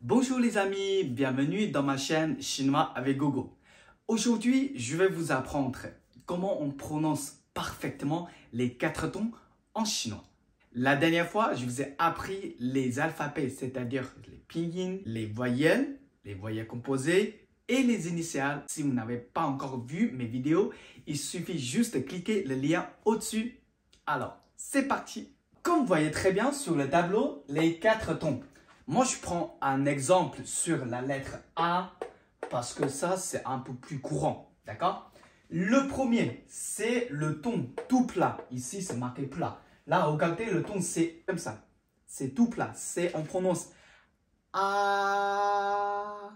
Bonjour les amis, bienvenue dans ma chaîne Chinois avec Gogo. Aujourd'hui, je vais vous apprendre comment on prononce parfaitement les 4 tons en chinois. La dernière fois, je vous ai appris les alphabets, c'est-à-dire les pinyin, les voyelles composées et les initiales. Si vous n'avez pas encore vu mes vidéos, il suffit juste de cliquer le lien au-dessus. Alors, c'est parti! Comme vous voyez très bien sur le tableau, les 4 tons. Moi, je prends un exemple sur la lettre A parce que ça, c'est un peu plus courant. D'accord? Le premier, c'est le ton tout plat. Ici, c'est marqué plat. Là, regardez, le ton, c'est comme ça. C'est tout plat. On prononce A.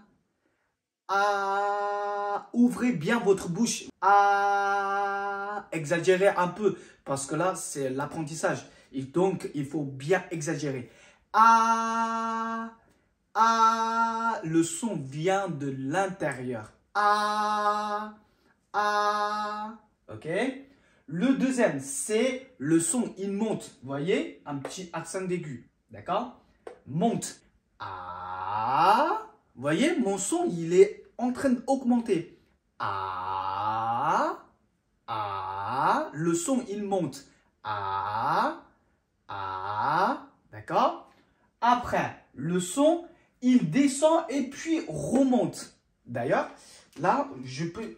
A. Ouvrez bien votre bouche. A. Exagérez un peu parce que là, c'est l'apprentissage. Et donc, il faut bien exagérer. A, A, le son vient de l'intérieur. A, ok. Le deuxième, c'est le son, il monte. Vous voyez, un petit accent aigu, d'accord? Monte. A, vous voyez, mon son, il est en train d'augmenter. A, le son, il monte. A, d'accord? Après, le son, il descend et puis remonte. D'ailleurs, là, je peux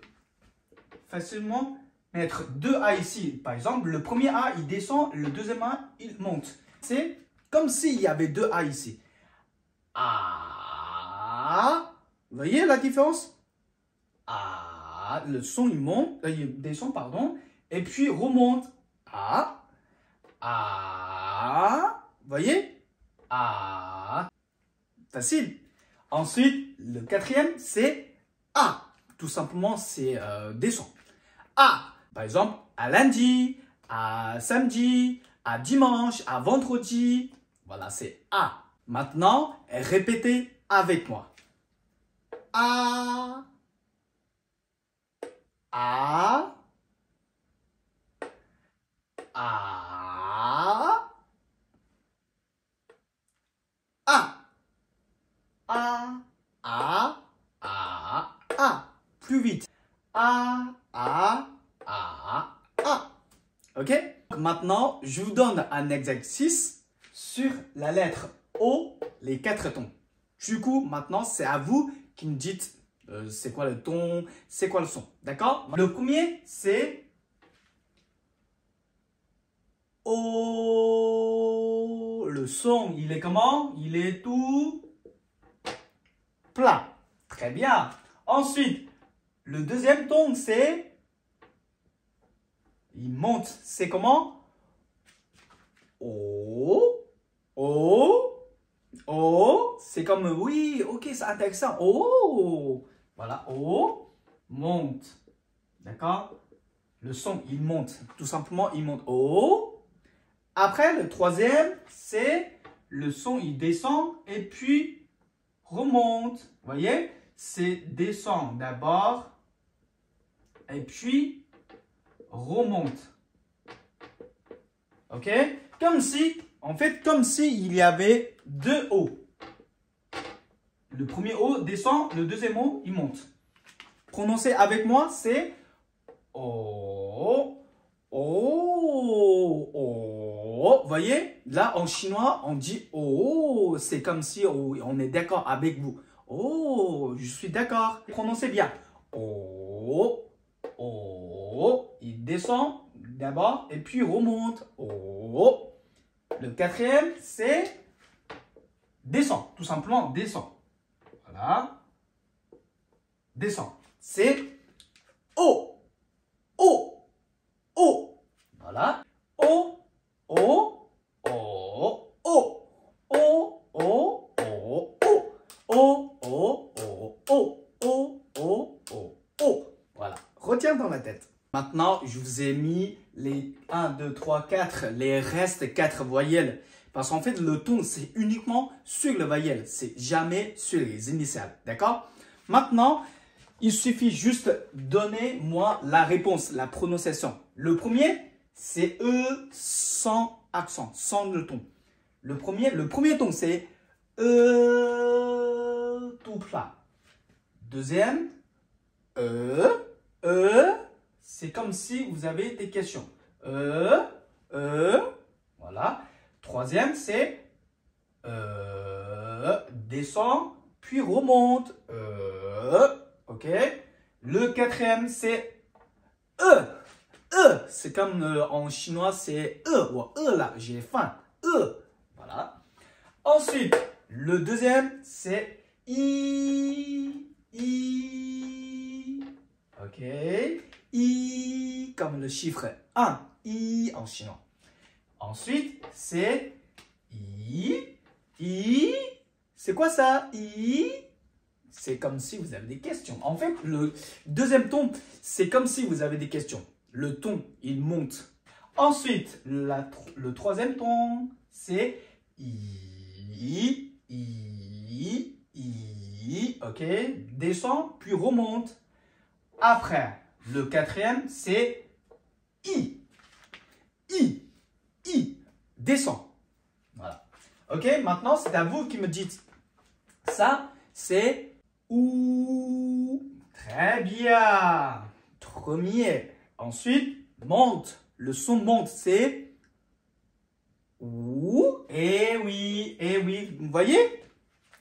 facilement mettre 2 A ici. Par exemple, le premier A, il descend, le deuxième A, il monte. C'est comme s'il y avait 2 A ici. A. Vous voyez la différence? A. Le son, il monte, il descend, pardon, et puis remonte. A. Vous voyez? A. Facile. Ensuite, le quatrième, c'est A. Tout simplement, c'est descend. A. Par exemple, à lundi, à samedi, à dimanche, à vendredi. Voilà, c'est A. Maintenant, répétez avec moi. A. A. A. A. A. Plus vite. A. Ok? Maintenant, je vous donne un exercice sur la lettre O, les 4 tons. Du coup, maintenant, c'est à vous qui me dites c'est quoi le ton, c'est quoi le son. D'accord? Le premier, c'est O. Le son, il est comment? Il est tout plat. Très bien. Ensuite, le deuxième ton, c'est... Il monte. C'est comment? O. C'est comme... Oui, ok, c'est intéressant. O. Voilà. O. Monte. D'accord? Le son, il monte. Tout simplement, il monte. O. Après, le troisième, c'est... Le son, il descend et puis remonte. Vous voyez? C'est descend d'abord et puis remonte. Ok? Comme si, en fait, comme s'il y avait 2 O. Le premier O descend, le deuxième O, il monte. Prononcez avec moi, c'est O. Vous voyez? Là, en chinois, on dit O. C'est comme si on est d'accord avec vous. Oh, je suis d'accord. Prononcez bien. O. Il descend d'abord et puis remonte. O. Le quatrième, c'est descend. Tout simplement, descend. Voilà. Descend. C'est O. Voilà. O. Voilà. Retiens dans la tête. Maintenant, je vous ai mis les 1, 2, 3, 4, les restes 4 voyelles. Parce qu'en fait, le ton, c'est uniquement sur le voyelle. C'est jamais sur les initiales. D'accord? Maintenant, il suffit juste de donner moi la réponse, la prononciation. Le premier, c'est E sans accent, sans le ton. Le premier ton, c'est E. pas. Deuxième, c'est comme si vous avez des questions. Voilà. Troisième, c'est descend, puis remonte. Ok. Le quatrième, c'est c'est comme en chinois, c'est là, j'ai faim. Voilà. Ensuite, le deuxième, c'est ok. Comme le chiffre 1. En chinois. Ensuite, c'est c'est quoi ça? C'est comme si vous avez des questions. En fait, le deuxième ton, c'est comme si vous avez des questions. Le ton, il monte. Ensuite, le troisième ton, c'est ok, descend, puis remonte. Après, le quatrième, c'est descend. Voilà. Ok, maintenant, c'est à vous qui me dites. Ça, c'est ou. Très bien. Premier. Ensuite, monte. Le son monte, c'est ou. Eh oui, eh oui. Vous voyez?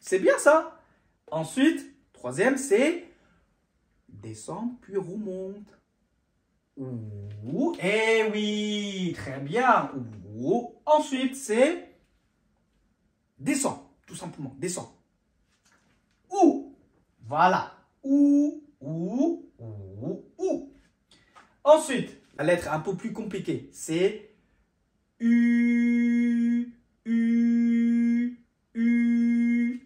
C'est bien ça. Ensuite, troisième, c'est descend, puis remonte. Ou. Eh oui, très bien. Ou. Ensuite, c'est descend, tout simplement, descend. Ou. Voilà. Ou. Ensuite, la lettre un peu plus compliquée, c'est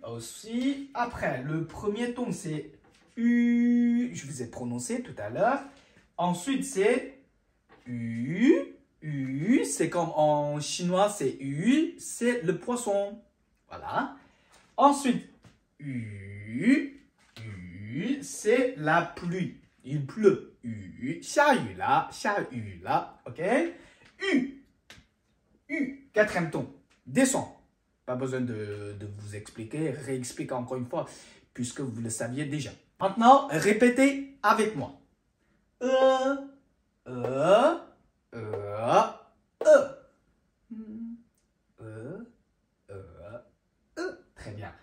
Aussi, après, le premier ton, c'est je vous ai prononcé tout à l'heure. Ensuite, c'est c'est comme en chinois, c'est c'est le poisson. Voilà. Ensuite, c'est la pluie. Il pleut. 下雨了, ok? Quatrième ton, descend. Pas besoin de vous expliquer, réexpliquer encore une fois, puisque vous le saviez déjà. Maintenant, répétez avec moi. Très bien.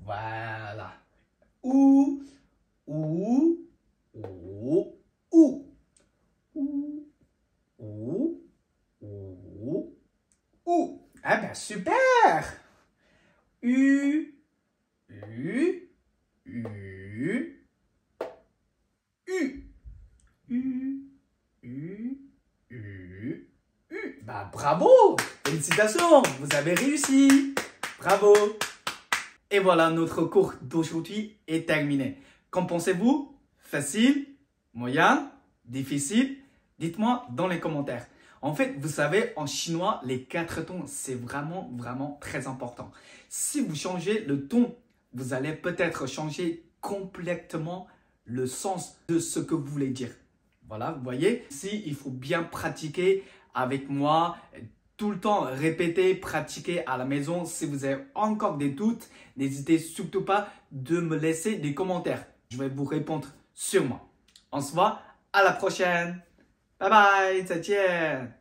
Voilà. Ou. Ah ben super. Bah bravo. Félicitations, vous avez réussi. Bravo. Et voilà, notre cours d'aujourd'hui est terminé. Qu'en pensez-vous? Facile? Moyen? Difficile? Dites-moi dans les commentaires. En fait, vous savez, en chinois, les 4 tons, c'est vraiment, vraiment très important. Si vous changez le ton, vous allez peut-être changer complètement le sens de ce que vous voulez dire. Voilà, vous voyez? Ici, il faut bien pratiquer avec moi. Tout le temps, répétez, pratiquez à la maison. Si vous avez encore des doutes, n'hésitez surtout pas de me laisser des commentaires. Je vais vous répondre sûrement. On se voit à la prochaine. Bye bye, 再见.